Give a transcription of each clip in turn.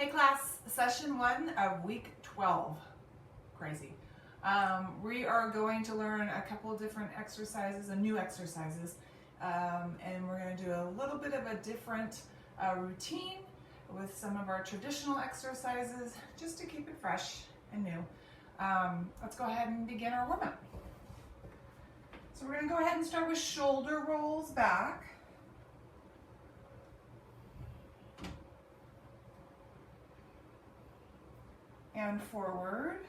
Hey class, session 1 of week 12. Crazy. We are going to learn a couple of different exercises, new exercises, and we're going to do a little bit of a different routine with some of our traditional exercises just to keep it fresh and new. Let's go ahead and begin our warm-up. So we're going to go ahead and start with shoulder rolls back. And forward.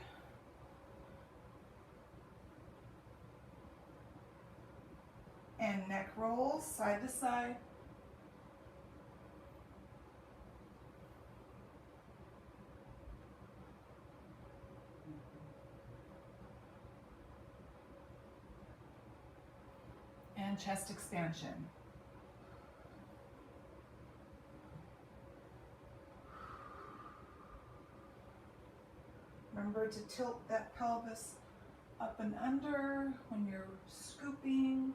And neck rolls side to side. And chest expansion. Remember to tilt that pelvis up and under when you're scooping.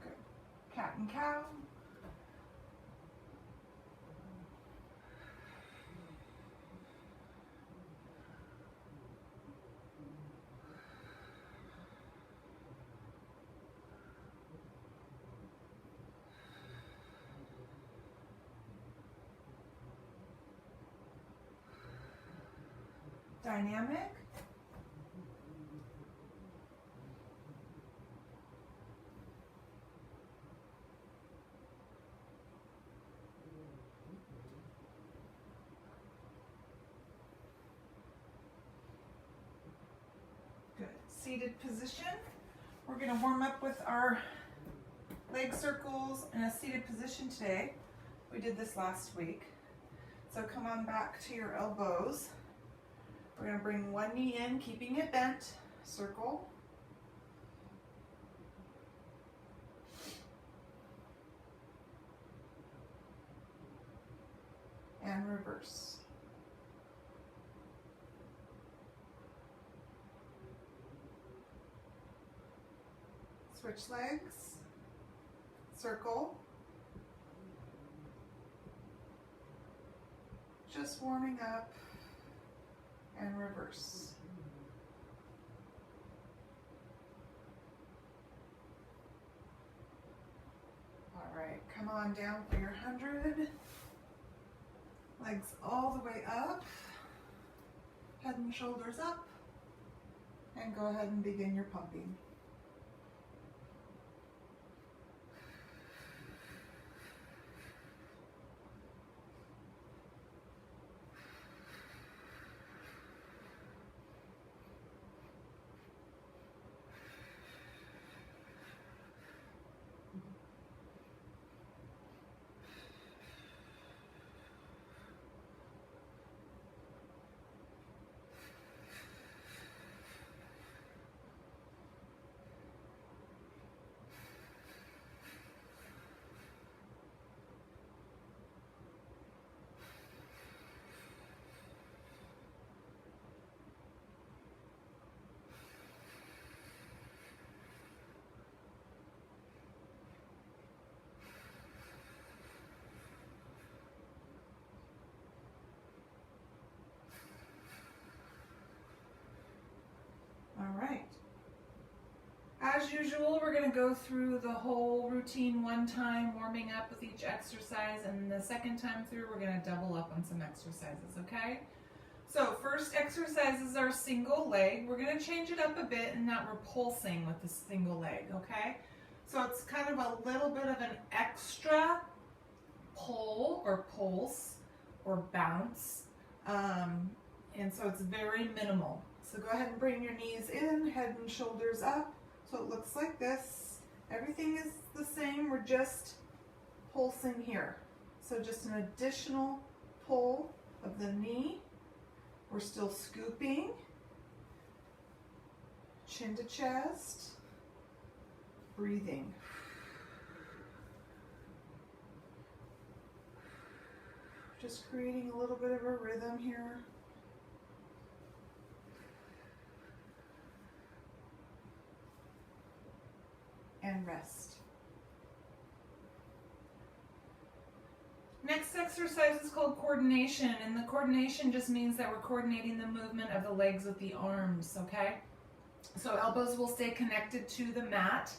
Good. Cat and cow. Dynamic. Good. Seated position. We're going to warm up with our leg circles in a seated position today. We did this last week. So come on back to your elbows. We're going to bring one knee in, keeping it bent, circle. And reverse. Switch legs, circle. Just warming up. And reverse. All right, come on down for your 100. Legs all the way up. Head and shoulders up. And go ahead and begin your pumping. All right. As usual, we're going to go through the whole routine one time, warming up with each exercise, and the second time through, we're going to double up on some exercises, okay? So first exercise is our single leg. We're going to change it up a bit and not repulsing with the single leg, okay? So it's kind of a little bit of an extra pull or pulse or bounce, and so it's very minimal. So go ahead and bring your knees in, head and shoulders up. So it looks like this. Everything is the same, we're just pulsing here. So just an additional pull of the knee. We're still scooping. Chin to chest. Breathing. Just creating a little bit of a rhythm here. and rest. Next exercise is called coordination, and the coordination just means that we're coordinating the movement of the legs with the arms, okay? So elbows will stay connected to the mat,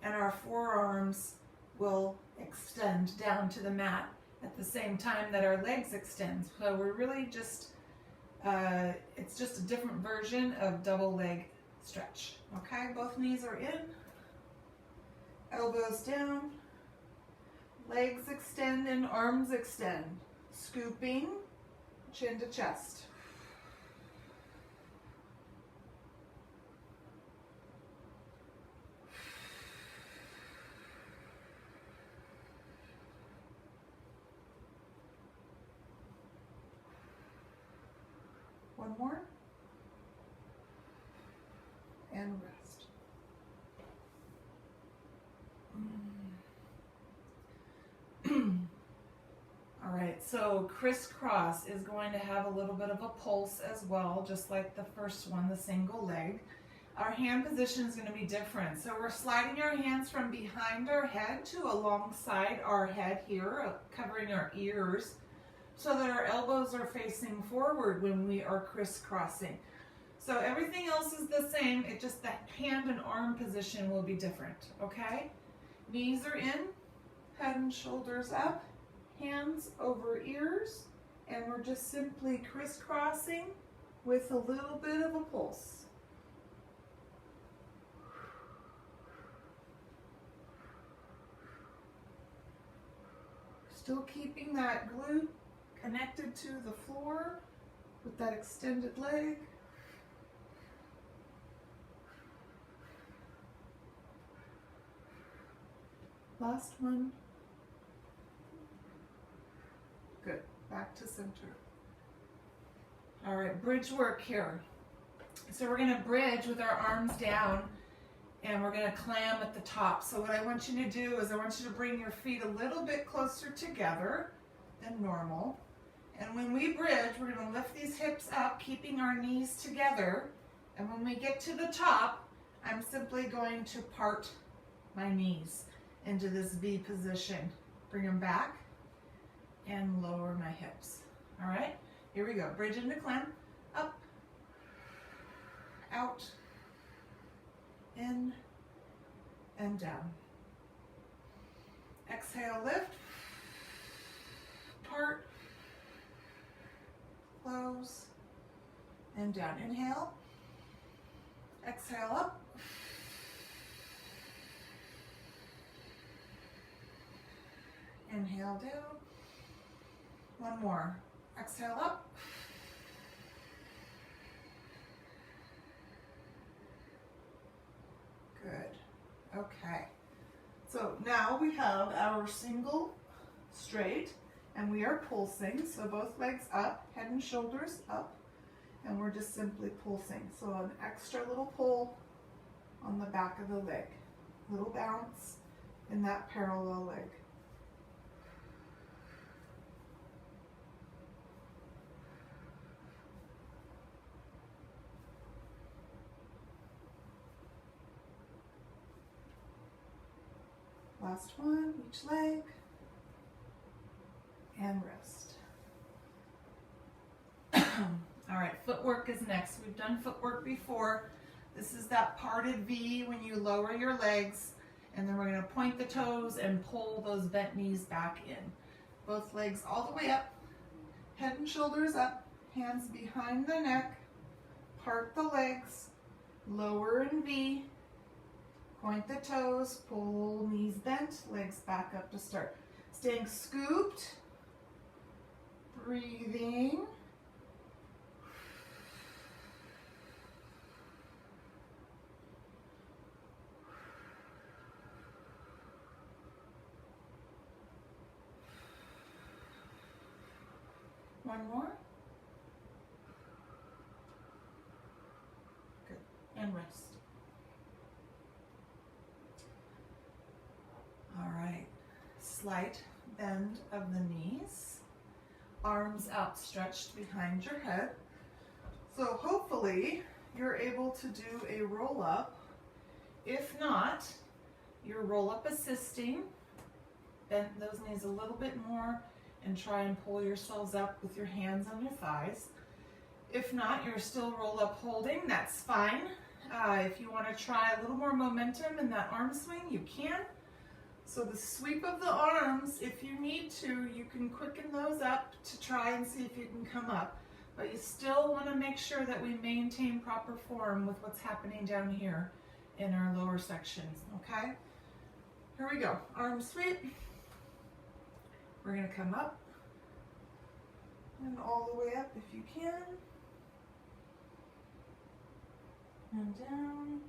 and our forearms will extend down to the mat at the same time that our legs extend. So we're really just, it's just a different version of double leg stretch, okay? Both knees are in, elbows down, legs extend and arms extend, scooping, chin to chest. One more, and rest. All right, so crisscross is going to have a little bit of a pulse as well, just like the first one, the single leg. Our hand position is going to be different. So we're sliding our hands from behind our head to alongside our head here, covering our ears, so that our elbows are facing forward when we are crisscrossing. So everything else is the same, it just the hand and arm position will be different, okay? Knees are in, head and shoulders up, hands over ears, and we're just simply crisscrossing with a little bit of a pulse. Still keeping that glute connected to the floor with that extended leg. Last one. Good. Back to center. All right, bridge work here. So we're going to bridge with our arms down, and we're going to clam at the top. So what I want you to do is I want you to bring your feet a little bit closer together than normal. And when we bridge, we're going to lift these hips up, keeping our knees together. And when we get to the top, I'm simply going to part my knees into this V position. Bring them back and lower my hips. All right, here we go. Bridge into clam, up, out, in, and down. Exhale, lift, part, close, and down. Inhale, exhale up, inhale down, one more, exhale up, good, okay. So now we have our single straight, and we are pulsing, so both legs up, head and shoulders up, and we're just simply pulsing. So an extra little pull on the back of the leg, little bounce in that parallel leg. Last one, each leg, and rest. All right, footwork is next. We've done footwork before. This is that parted V when you lower your legs, and then we're going to point the toes and pull those bent knees back in. Both legs all the way up, head and shoulders up, hands behind the neck, part the legs, lower in V, point the toes, pull knees bent, legs back up to start. Staying scooped, breathing. One more. Good. And rest. All right. Slight bend of the knees. Arms outstretched behind your head. So hopefully you're able to do a roll up. If not, Your roll up assisting. Bend those knees a little bit more and try and pull yourselves up with your hands on your thighs. If not, you're still roll up holding, that's fine. If you want to try a little more momentum in that arm swing, you can. So the sweep of the arms, if you need to, you can quicken those up to try and see if you can come up. But you still want to make sure that we maintain proper form with what's happening down here in our lower sections, okay? Here we go, arm sweep. We're gonna come up and all the way up if you can. And down.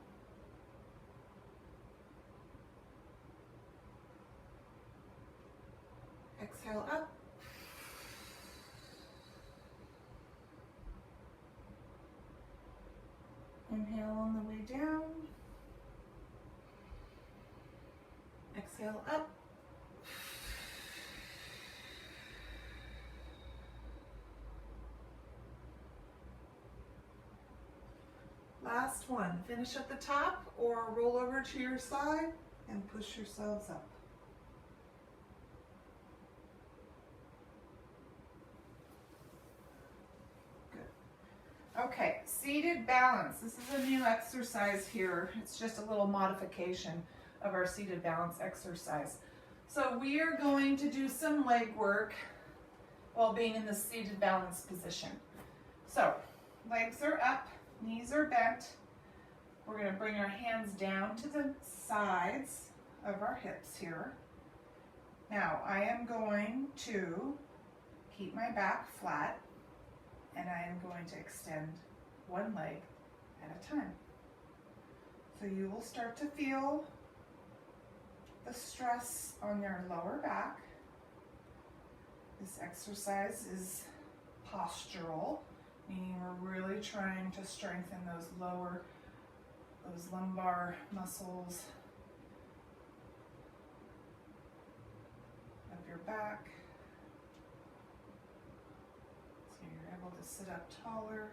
Exhale up. Inhale on the way down. Exhale up. Last one. Finish at the top or roll over to your side and push yourselves up. Good. Okay, seated balance. This is a new exercise here. It's just a little modification of our seated balance exercise. So we are going to do some leg work while being in the seated balance position. So legs are up, knees are bent. We're going to bring our hands down to the sides of our hips here. Now I am going to keep my back flat and I am going to extend one leg at a time. So you will start to feel the stress on your lower back. This exercise is postural, meaning we're really trying to strengthen those lumbar muscles of your back. So you're able to sit up taller.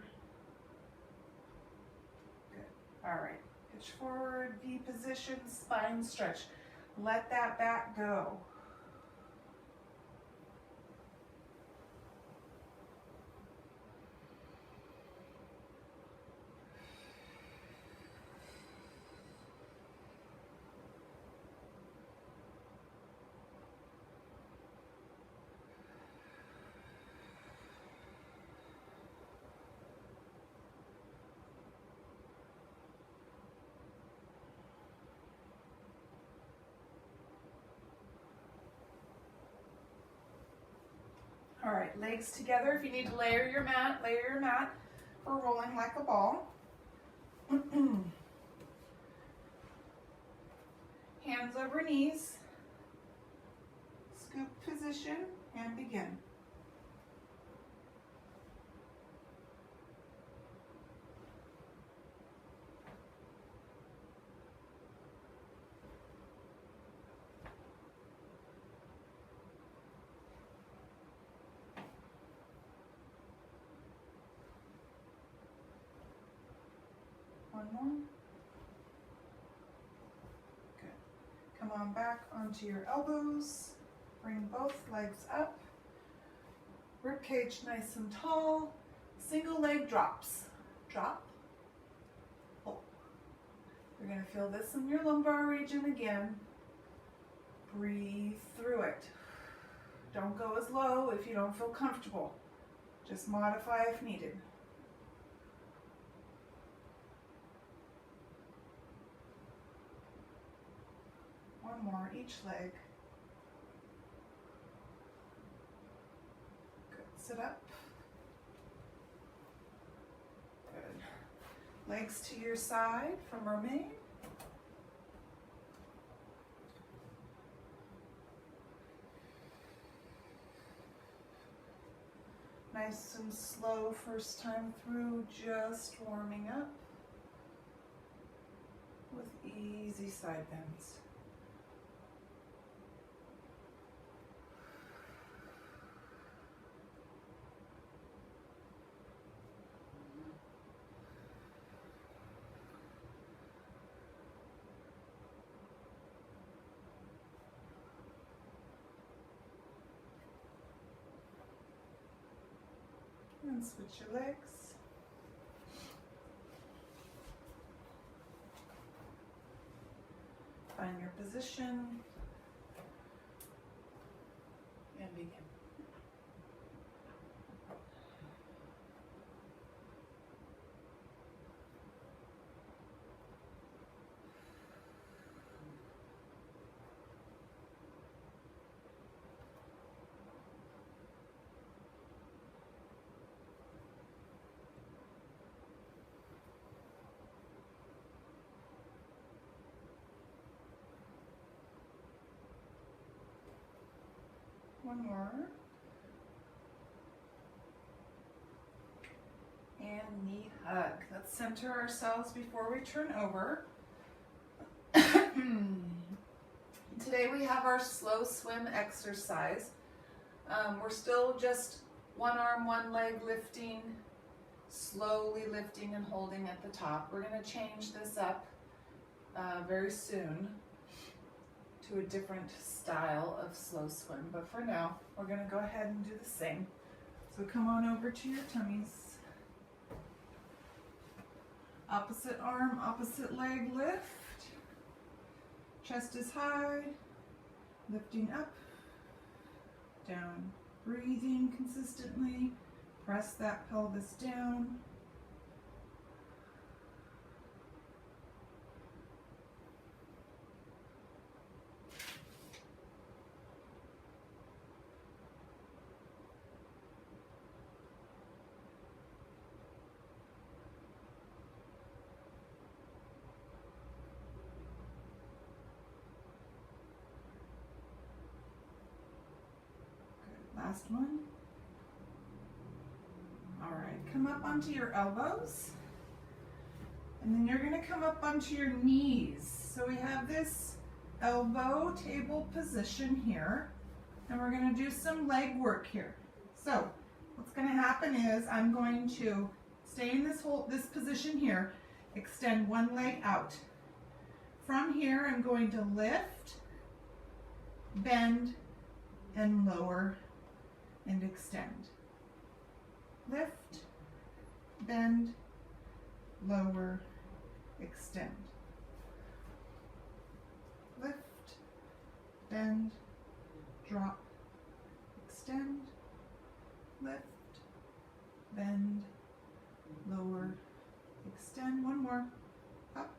Good. All right. Pitch forward, V position, spine stretch. Let that back go. All right, legs together. If you need to layer your mat for rolling like a ball. Hands over knees. Scoop position and begin. One more. Good. Come on back onto your elbows. Bring both legs up. Rib cage nice and tall. Single leg drops. Drop. Pull. You're going to feel this in your lumbar region again. Breathe through it. Don't go as low if you don't feel comfortable. Just modify if needed. One more, each leg. Good. Sit up. Good. Legs to your side from remain. Nice and slow first time through, just warming up with easy side bends. and switch your legs. Find your position and begin. One more. And knee hug. Let's center ourselves before we turn over. Today we have our slow swim exercise. We're still just one arm, one leg lifting, slowly lifting and holding at the top. We're going to change this up very soon to a different style of slow swim, but for now we're going to go ahead and do the same. So come on over to your tummies. Opposite arm, opposite leg lift. Chest is high, lifting up, down. Breathing consistently. Press that pelvis down. Last one. All right, come up onto your elbows. And then you're gonna come up onto your knees. So we have this elbow table position here, and we're gonna do some leg work here. So what's gonna happen is I'm going to stay in this position here, extend one leg out. From here, I'm going to lift, bend, and lower and extend. Lift, bend, lower, extend. Lift, bend, drop, extend. Lift, bend, lower, extend. One more. Up,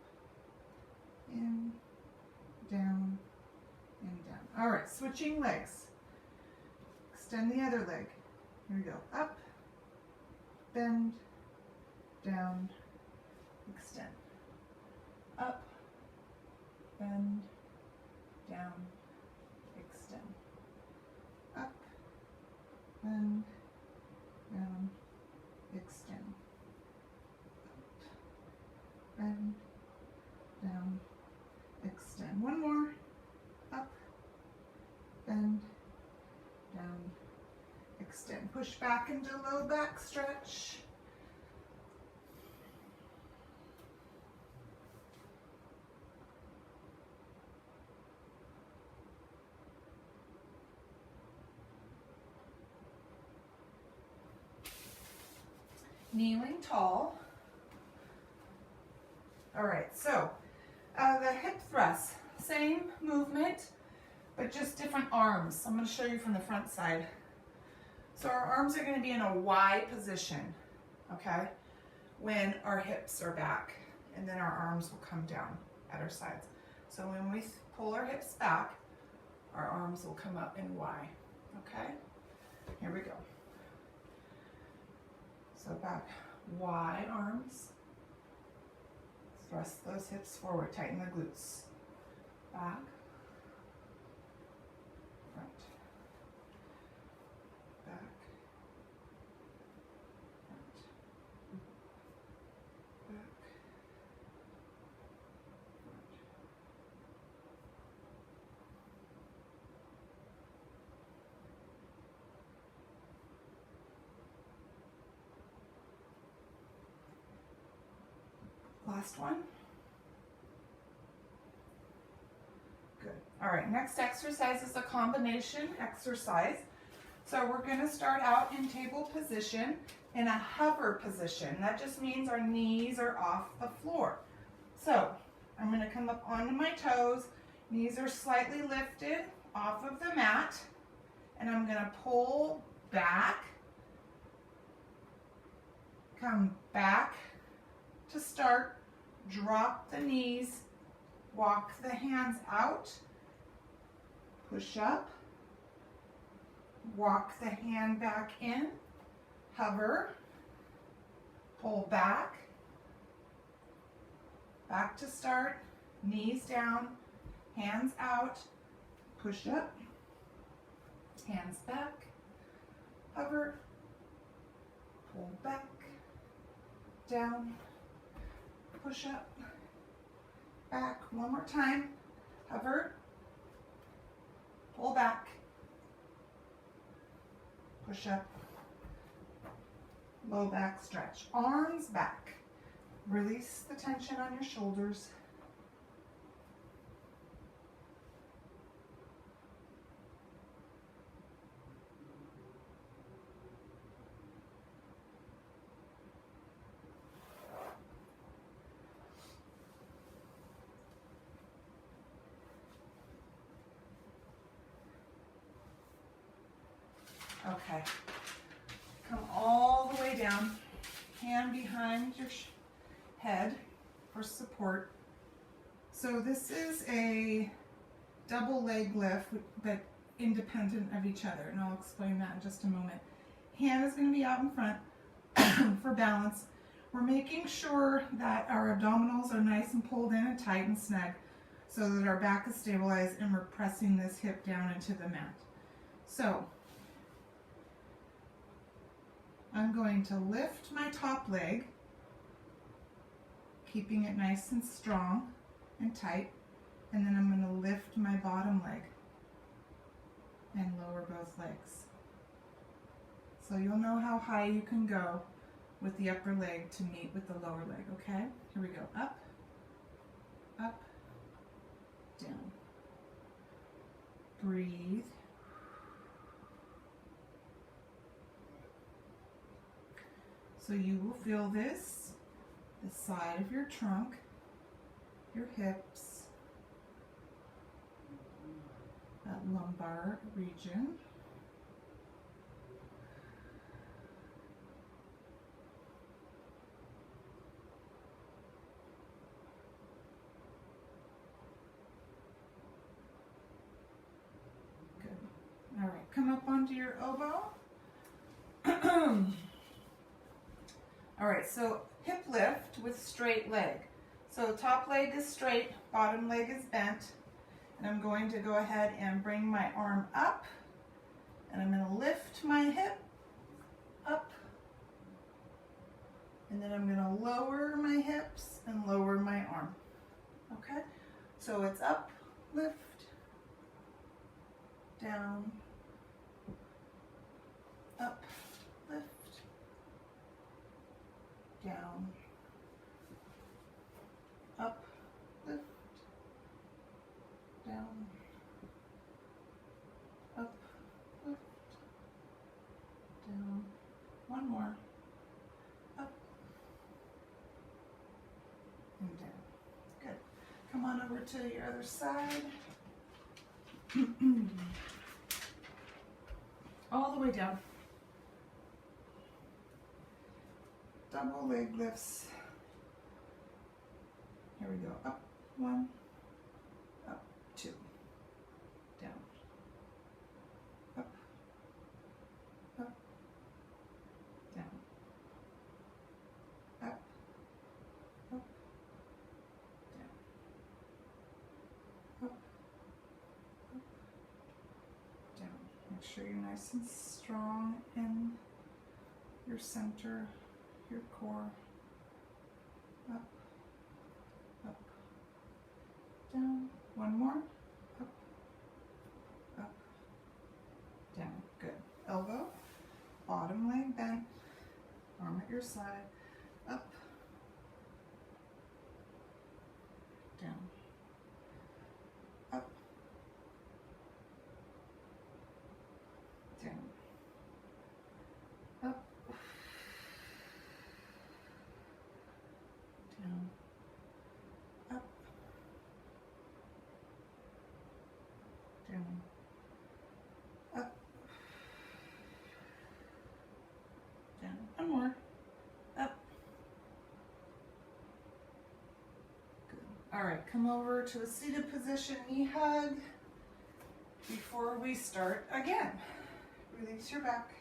in, down, and down. All right, switching legs. Extend the other leg. Here we go. Up, bend, down, extend. Up, bend, down, extend. Up, bend, down, extend. Up, bend, down, extend. One more. Up, bend, down, extend. Push back into low back stretch. Kneeling tall. All right, so the hip thrust, same movement, but just different arms. I'm going to show you from the front side. So our arms are going to be in a Y position, okay, when our hips are back, and then our arms will come down at our sides. So when we pull our hips back, our arms will come up in Y, okay? Here we go. So back, Y arms. Thrust those hips forward, tighten the glutes. Back, front, back, front, back, front. Last one. Good. All right, next exercise is a combination exercise. So we're going to start out in table position, in a hover position. That just means our knees are off the floor. So I'm going to come up onto my toes. Knees are slightly lifted off of the mat. And I'm going to pull back, come back to start, drop the knees, walk the hands out, push up, walk the hand back in, hover, pull back, back to start, knees down, hands out, push up, hands back, hover, pull back, down, push up, back, one more time, hover, pull back, push up, low back stretch, arms back, release the tension on your shoulders. Okay, come all the way down, hand behind your head for support. So this is a double leg lift, but independent of each other, and I'll explain that in just a moment. Hand is going to be out in front for balance. We're making sure that our abdominals are nice and pulled in and tight and snug so that our back is stabilized and we're pressing this hip down into the mat. So I'm going to lift my top leg, keeping it nice and strong and tight, and then I'm going to lift my bottom leg and lower both legs. So you'll know how high you can go with the upper leg to meet with the lower leg, okay? Here we go, up, up, down. Breathe. So you will feel this, the side of your trunk, your hips, that lumbar region. Good. All right, come up onto your elbow. All right, so hip lift with straight leg. So top leg is straight, bottom leg is bent, and I'm going to go ahead and bring my arm up, and I'm going to lift my hip up, and then I'm going to lower my hips and lower my arm. Okay, so it's up, lift, down, up, lift, down, up, lift, down, up, lift, down. One more. Up and down. Good. Come on over to your other side. All the way down. Double leg lifts. Here we go. Up, one, up, two, down, up, up, down, up, up, down, up, up, down. Make sure you're nice and strong in your center, your core. Up, up, down. One more. Up, up, down. Good. Elbow, bottom leg bent, arm at your side. Up, down, up, down, up, All right, come over to a seated position, knee hug, before we start again. Release your back.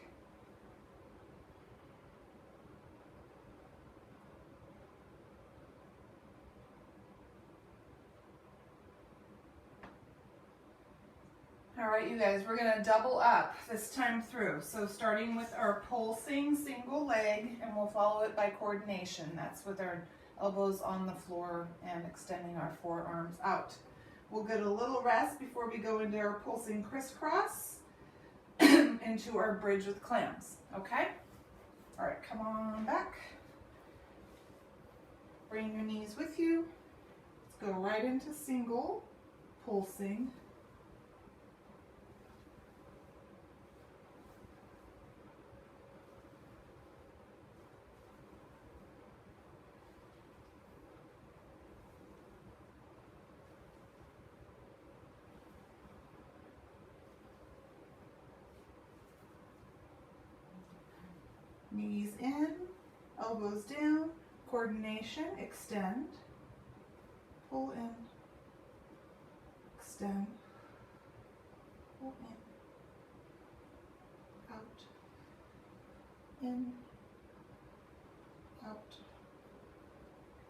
All right, you guys, we're gonna double up this time through. So starting with our pulsing single leg, and we'll follow it by coordination. That's with our elbows on the floor and extending our forearms out. We'll get a little rest before we go into our pulsing crisscross into our bridge with clams, okay? All right, come on back. Bring your knees with you. Let's go right into single, pulsing. Knees in, elbows down, coordination, extend, pull in, extend, pull in, out, in, out,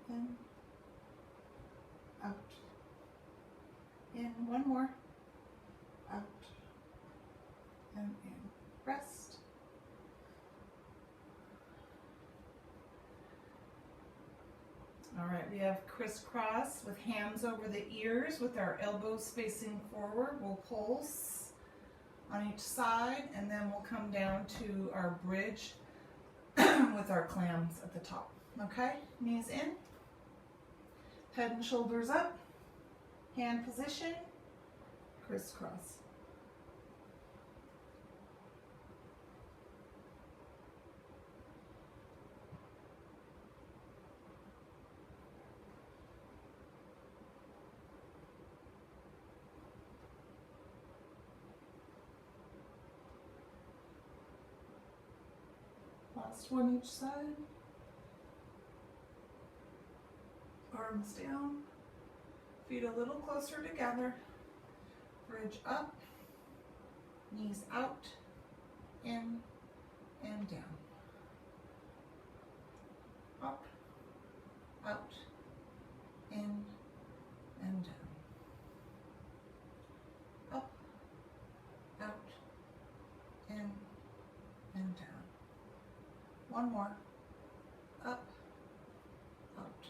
in, out, in, one more, out, and in, rest. All right, we have crisscross with hands over the ears with our elbows facing forward. We'll pulse on each side, and then we'll come down to our bridge with our clams at the top. Okay, knees in, head and shoulders up, hand position, crisscross. Last one each side. Arms down, feet a little closer together. Bridge up, knees out, in and down. Up, out, in and down. Up, out, in and down. One more. Up, out,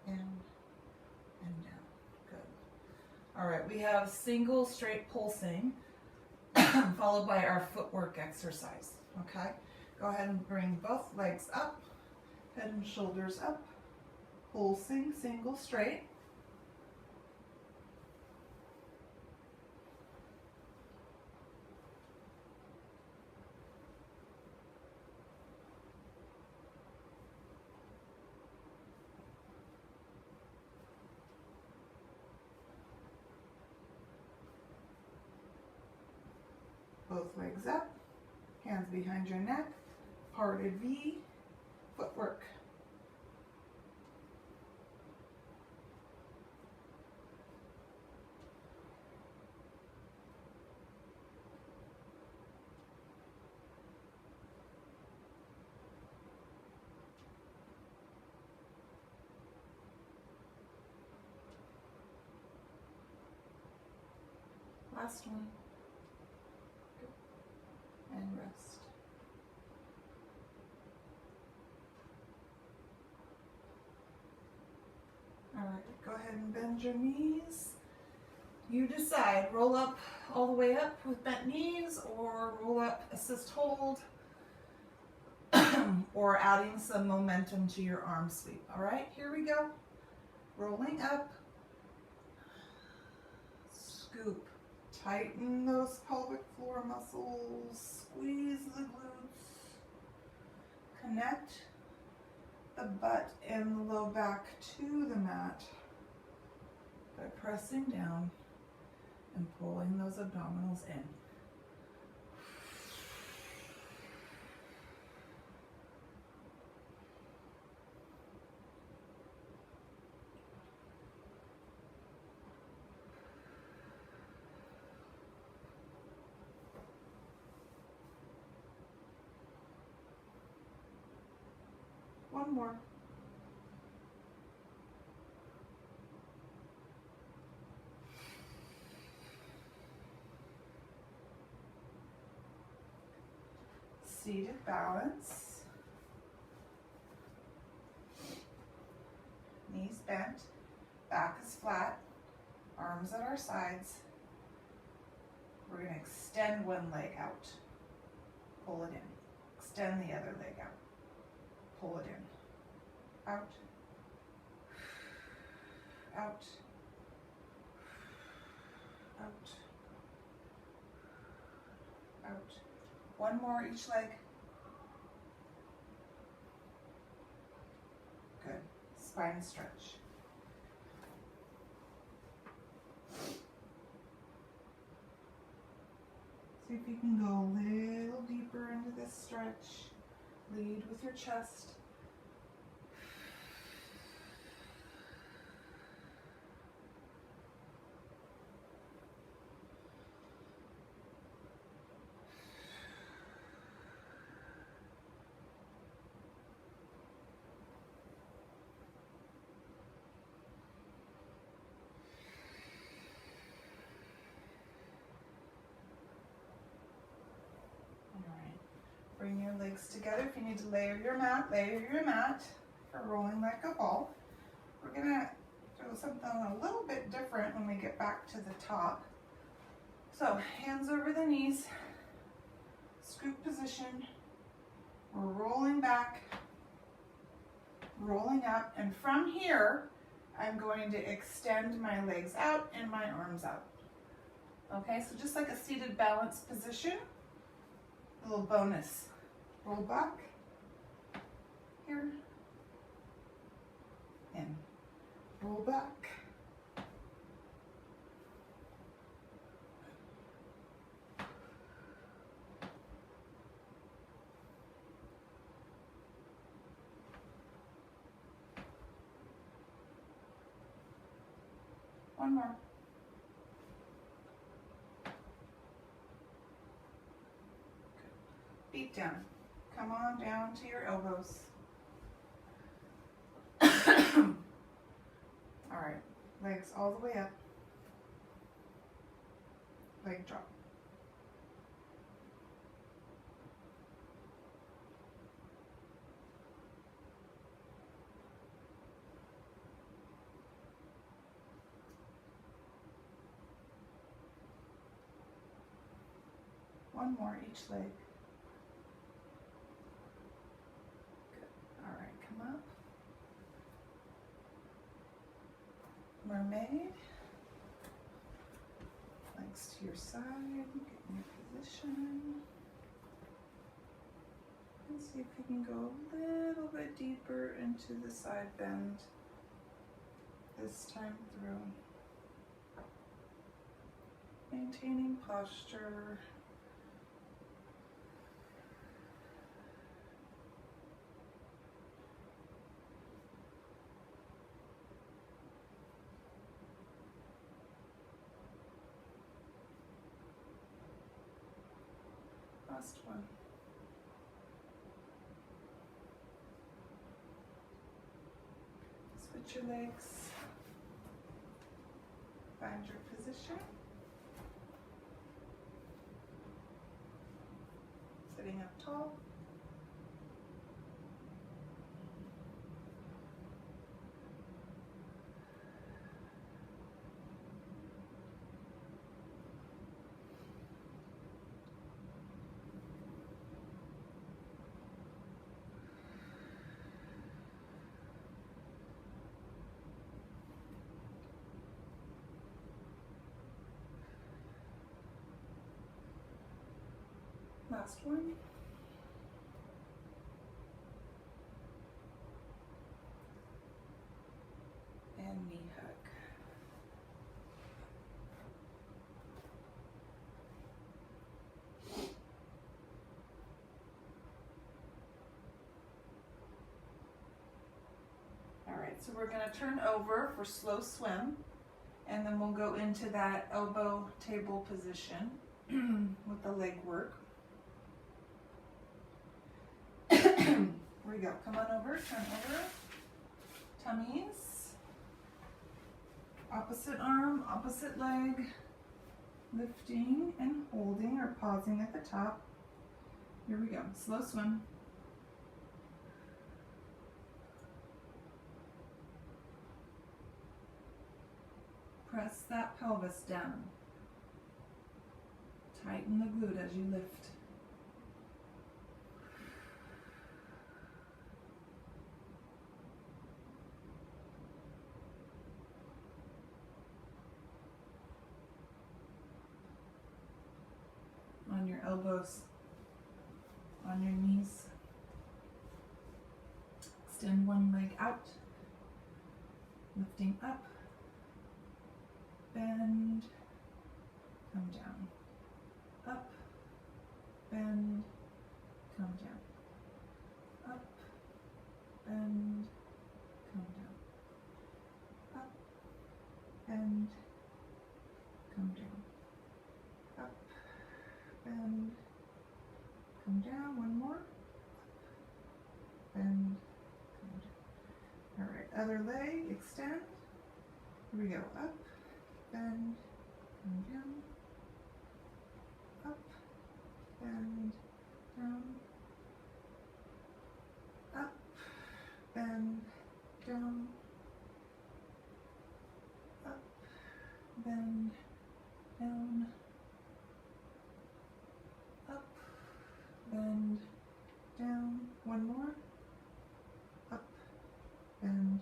in, and down. Good. All right, we have single straight pulsing followed by our footwork exercise. Okay? Go ahead and bring both legs up, head and shoulders up, pulsing single straight. Both legs up, hands behind your neck, parted V, footwork. Last one. And rest. All right, go ahead and bend your knees. You decide, roll up all the way up with bent knees, or roll up, assist hold, or adding some momentum to your arm sweep. All right, here we go. Rolling up, scoop. Tighten those pelvic floor muscles, squeeze the glutes, connect the butt and the low back to the mat by pressing down and pulling those abdominals in. One more. Seated balance. Knees bent, back is flat, arms at our sides. We're going to extend one leg out, pull it in, extend the other leg out, pull it in, out, out, out, out. One more each leg. Good. Spine stretch. See if you can go a little deeper into this stretch. Lead with your chest. Bring your legs together. If you need to layer your mat for rolling like a ball. We're gonna do something a little bit different when we get back to the top. So hands over the knees, scoop position. We're rolling back, rolling up, and from here, I'm going to extend my legs out and my arms out. Okay, so just like a seated balance position, a little bonus. Roll back, here, in, roll back, one more. Feet down. Come on down to your elbows. All right, legs all the way up. Leg drop. One more each leg. Up. Mermaid. Legs to your side. Get in your position. And see if you can go a little bit deeper into the side bend this time through. Maintaining posture. Last one. Switch your legs. Find your position. Sitting up tall. Last one. And knee hug. All right, so we're going to turn over for slow swim, and then we'll go into that elbow table position with the leg work. We're we go. Come on over, turn over. Tummies. Opposite arm, opposite leg. Lifting and holding or pausing at the top. Here we go. Slow swim. Press that pelvis down. Tighten the glute as you lift. On your elbows, on your knees. Extend one leg out, lifting up, bend, come down, up, bend, come down, up, bend, come down, up, bend, come down, up, bend, come down, one more, bend, come down. All right, other leg, extend, here we go, up, bend, come down, up, bend, down, up, bend, down, up, bend, down, up, bend, down, one more, up, bend,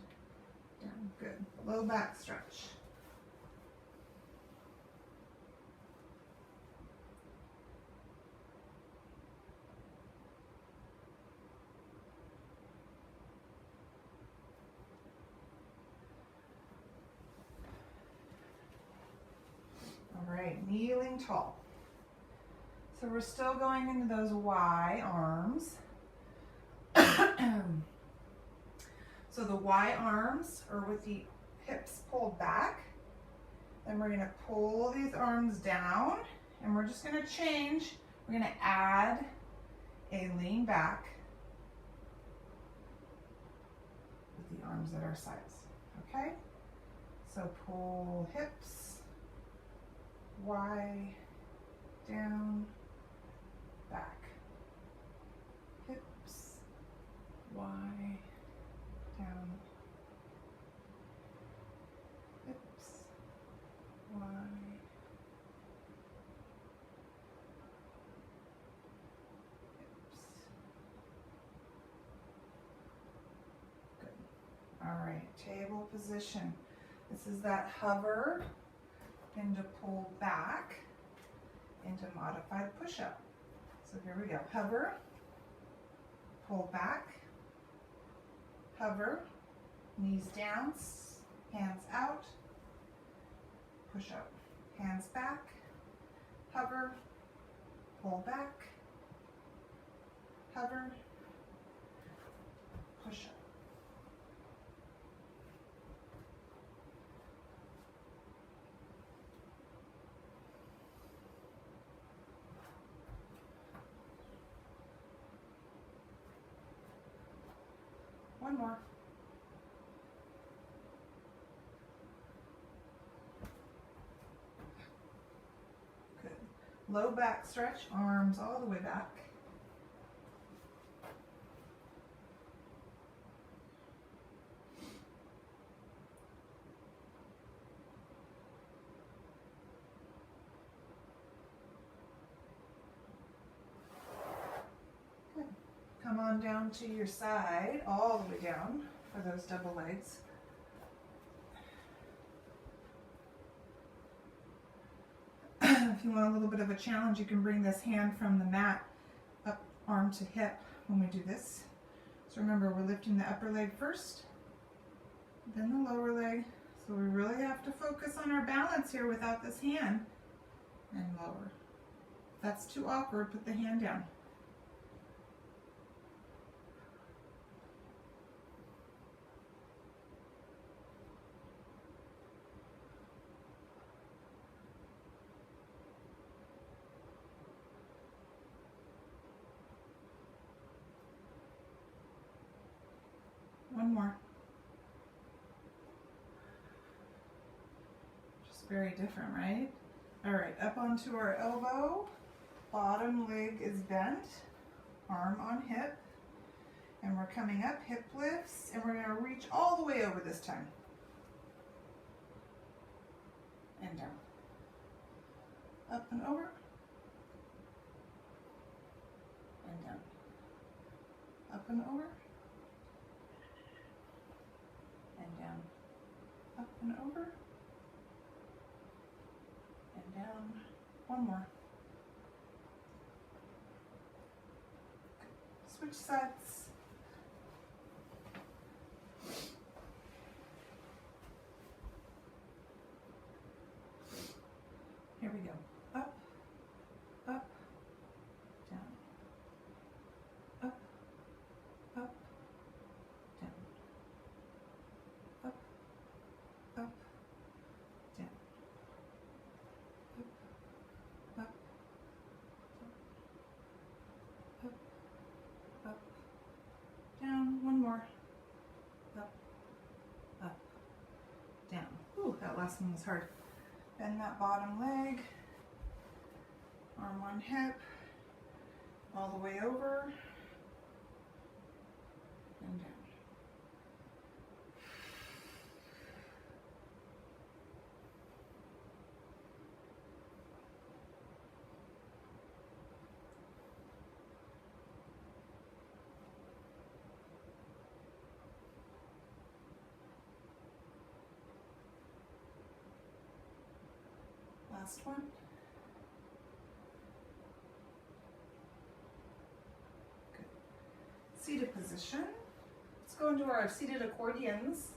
down, good. Low back stretch. All right, kneeling tall. So we're still going into those Y arms. So the Y arms are with the hips pulled back. Then we're gonna pull these arms down and we're just gonna change. We're gonna add a lean back with the arms at our sides, okay? So pull hips, Y, down, back, hips, Y, down, hips, Y, hips. Good. All right, table position. This is that hover into pull back into modified push-up. So here we go. Hover, pull back, hover, knees down, hands out, push up, hands back, hover, pull back, hover, push up. One more. Good. Low back stretch, arms all the way back. Good. Come on down to your side, all the way down for those double legs. If you want a little bit of a challenge, you can bring this hand from the mat up, arm to hip when we do this. So remember, we're lifting the upper leg first, then the lower leg. So we really have to focus on our balance here without this hand, and lower. If that's too awkward, put the hand down. One more. Just very different, right? All right, up onto our elbow. Bottom leg is bent, arm on hip. And we're coming up, hip lifts, and we're gonna reach all the way over this time. And down. Up and over. And down. Up and over. And down. Up and over. And down. One more. Switch sides. Here we go. Up, up, down. Up, up, down. Up, up, down. Up, up, up, down. One more. Up, up, down. Ooh, that last one was hard. Bend that bottom leg, arm on hip, all the way over and down. Last one. Good. Seated position. Let's go into our seated accordions.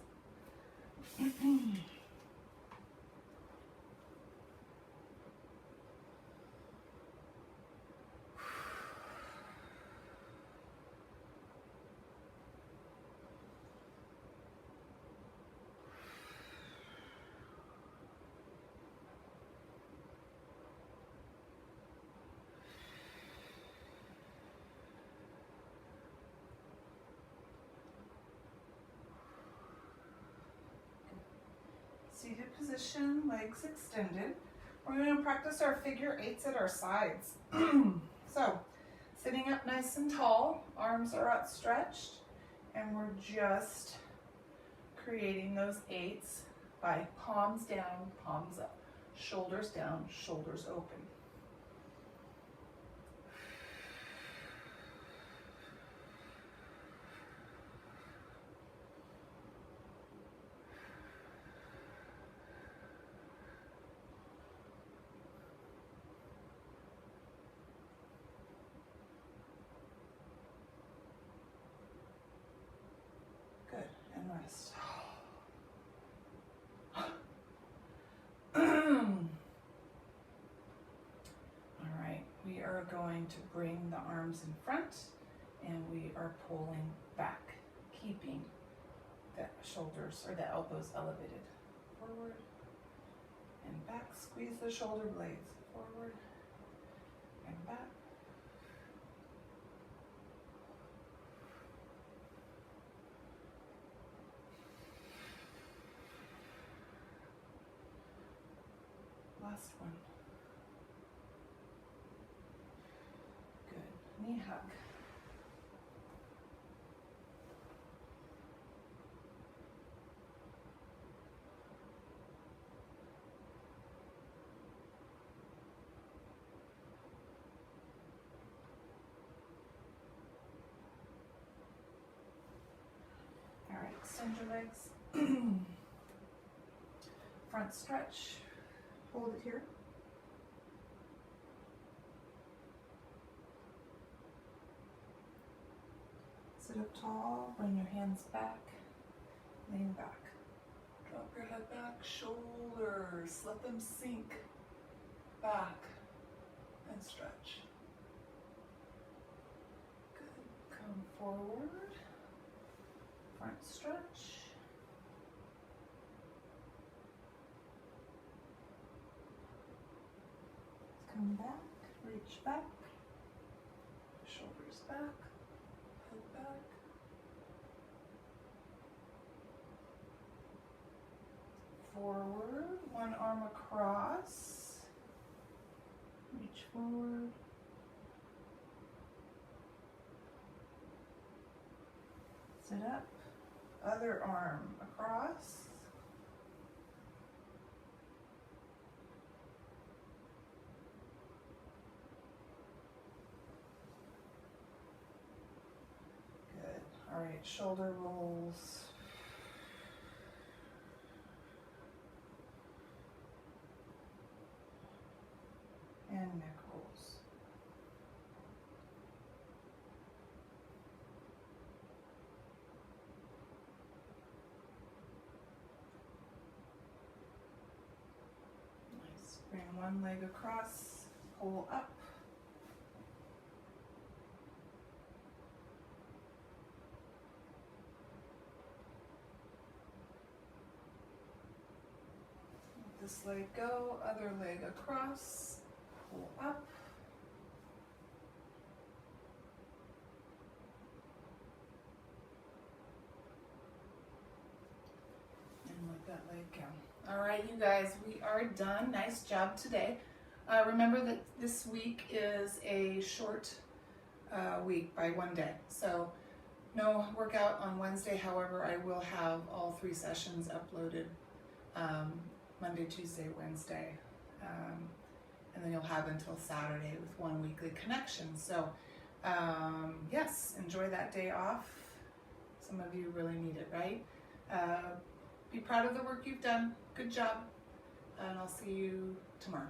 Seated position, legs extended. We're going to practice our figure eights at our sides. So, sitting up nice and tall, arms are outstretched, and we're just creating those eights by palms down, palms up, shoulders down, shoulders open. Good, and rest. All right, we are going to bring the arms in front and we are pulling back, keeping the shoulders or the elbows elevated. Forward and back, squeeze the shoulder blades. Forward and back. Last one. Good. Knee hug. All right, extend your legs. Front stretch. Hold it here. Sit up tall, bring your hands back, lean back. Drop your head back, shoulders, let them sink back and stretch. Good. Come forward, front stretch. Come back, reach back, shoulders back, head back. one arm across, reach forward, sit up, other arm across, good. All right, shoulder rolls. And neck rolls. Nice. Bring one leg across, pull up. Let this leg go, other leg across, pull up. That leg go. All right, you guys, we are done. Nice job today. Remember that this week is a short week by one day. So no workout on Wednesday. However, I will have all 3 sessions uploaded Monday, Tuesday, Wednesday. And then you'll have until Saturday with 1 weekly connection. So yes, enjoy that day off. Some of you really need it, right? Be proud of the work you've done. Good job. And I'll see you tomorrow.